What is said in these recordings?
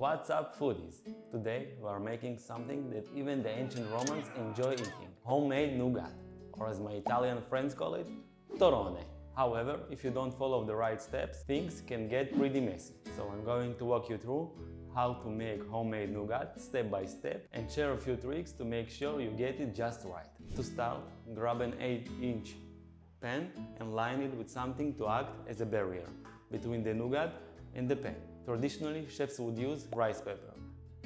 What's up, foodies? Today we are making something that even the ancient Romans enjoy eating, homemade nougat, or as my Italian friends call it, Torrone. However, if you don't follow the right steps, things can get pretty messy. So I'm going to walk you through how to make homemade nougat step by step and share a few tricks to make sure you get it just right. To start, grab an 8-inch pan and line it with something to act as a barrier between the nougat and the pan. Traditionally, chefs would use rice paper,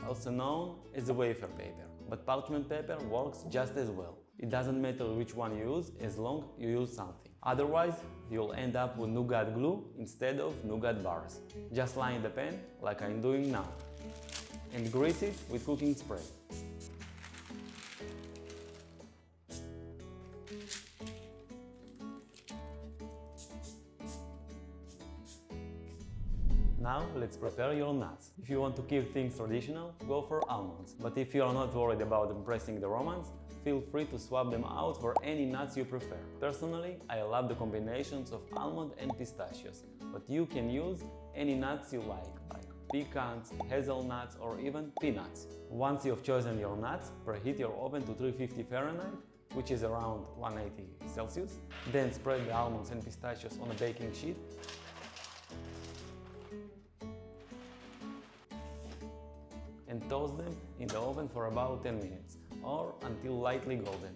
also known as a wafer paper, but parchment paper works just as well. It doesn't matter which one you use as long as you use something. Otherwise, you'll end up with nougat glue instead of nougat bars. Just line the pan like I'm doing now and grease it with cooking spray. Now let's prepare your nuts. If you want to keep things traditional, go for almonds. But if you are not worried about impressing the Romans, feel free to swap them out for any nuts you prefer. Personally, I love the combinations of almond and pistachios, but you can use any nuts you like pecans, hazelnuts, or even peanuts. Once you've chosen your nuts, preheat your oven to 350 Fahrenheit, which is around 180 Celsius. Then spread the almonds and pistachios on a baking sheet. And toast them in the oven for about 10 minutes, or until lightly golden.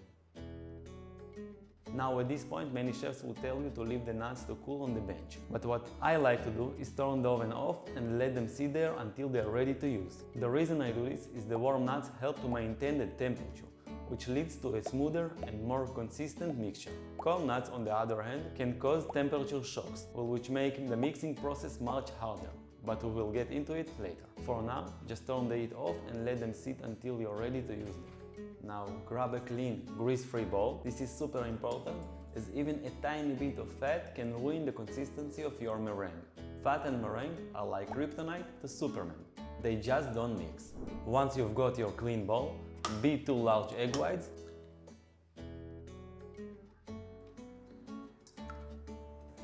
Now at this point, many chefs will tell you to leave the nuts to cool on the bench. But what I like to do is turn the oven off and let them sit there until they are ready to use. The reason I do this is the warm nuts help to maintain the temperature, which leads to a smoother and more consistent mixture. Cold nuts, on the other hand, can cause temperature shocks, which make the mixing process much harder. But we will get into it later. For now, just turn the heat off and let them sit until you're ready to use them. Now grab a clean, grease-free bowl. This is super important, as even a tiny bit of fat can ruin the consistency of your meringue. Fat and meringue are like kryptonite to Superman. They just don't mix. Once you've got your clean bowl, beat 2 large egg whites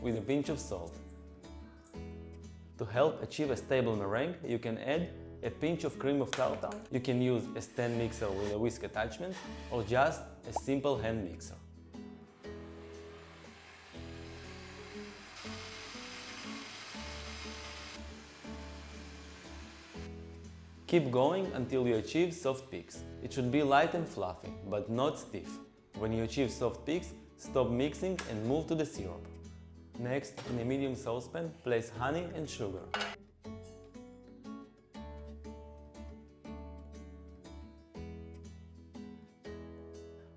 with a pinch of salt. To help achieve a stable meringue, you can add a pinch of cream of tartar. You can use a stand mixer with a whisk attachment or just a simple hand mixer. Keep going until you achieve soft peaks. It should be light and fluffy, but not stiff. When you achieve soft peaks, stop mixing and move to the syrup. Next, in a medium saucepan, place honey and sugar.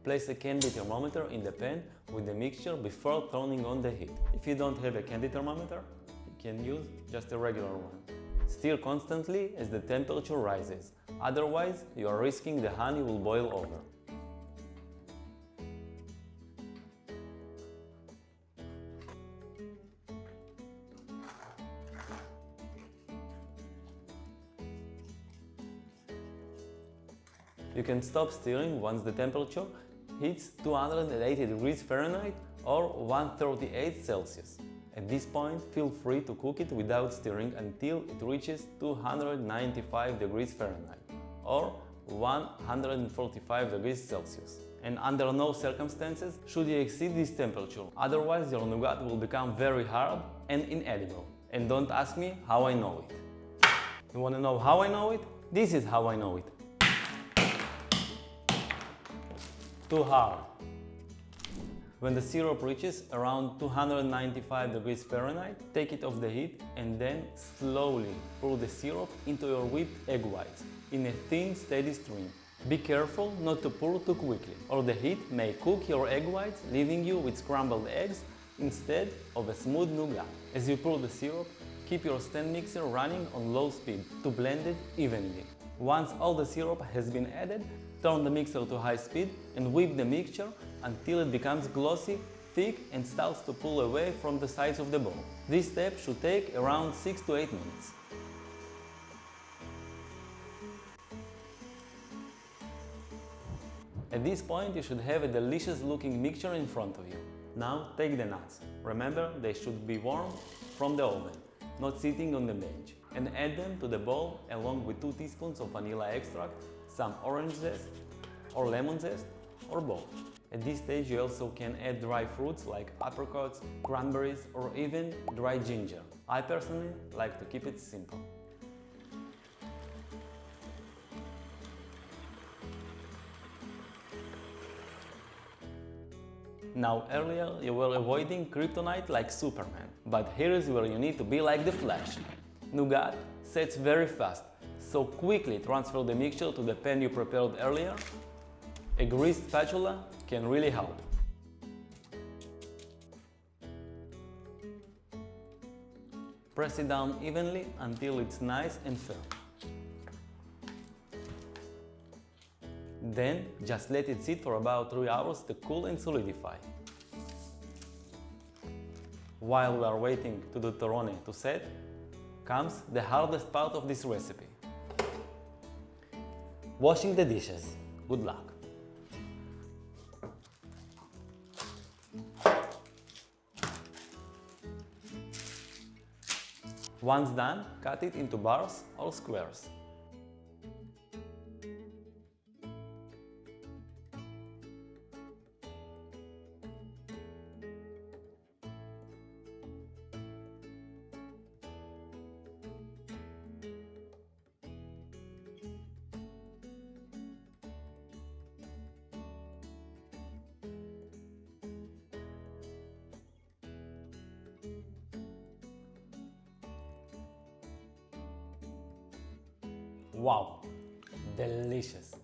Place a candy thermometer in the pan with the mixture before turning on the heat. If you don't have a candy thermometer, you can use just a regular one. Stir constantly as the temperature rises, otherwise you are risking the honey will boil over. You can stop stirring once the temperature hits 280 degrees Fahrenheit or 138 Celsius. At this point, feel free to cook it without stirring until it reaches 295 degrees Fahrenheit or 145 degrees Celsius. And under no circumstances should you exceed this temperature, otherwise your nougat will become very hard and inedible. And don't ask me how I know it. You want to know how I know it? This is how I know it. Too hard. When the syrup reaches around 295 degrees Fahrenheit, take it off the heat and then slowly pour the syrup into your whipped egg whites in a thin, steady stream. Be careful not to pour too quickly, or the heat may cook your egg whites, leaving you with scrambled eggs instead of a smooth nougat. As you pour the syrup, keep your stand mixer running on low speed to blend it evenly. Once all the syrup has been added, turn the mixer to high speed and whip the mixture until it becomes glossy, thick and starts to pull away from the sides of the bowl. This step should take around 6 to 8 minutes. At this point, you should have a delicious looking mixture in front of you. Now take the nuts. Remember, they should be warm from the oven, not sitting on the bench. and add them to the bowl along with 2 teaspoons of vanilla extract, some orange zest or lemon zest or both. At this stage you also can add dry fruits like apricots, cranberries or even dry ginger. I personally like to keep it simple. Now earlier you were avoiding kryptonite like Superman, but here is where you need to be like the Flash. Nougat sets very fast, so quickly transfer the mixture to the pan you prepared earlier. A greased spatula can really help. Press it down evenly until it's nice and firm. Then just let it sit for about 3 hours to cool and solidify. While we are waiting to the Torrone to set, comes the hardest part of this recipe. Washing the dishes. Good luck! Once done, cut it into bars or squares. Wow, delicious!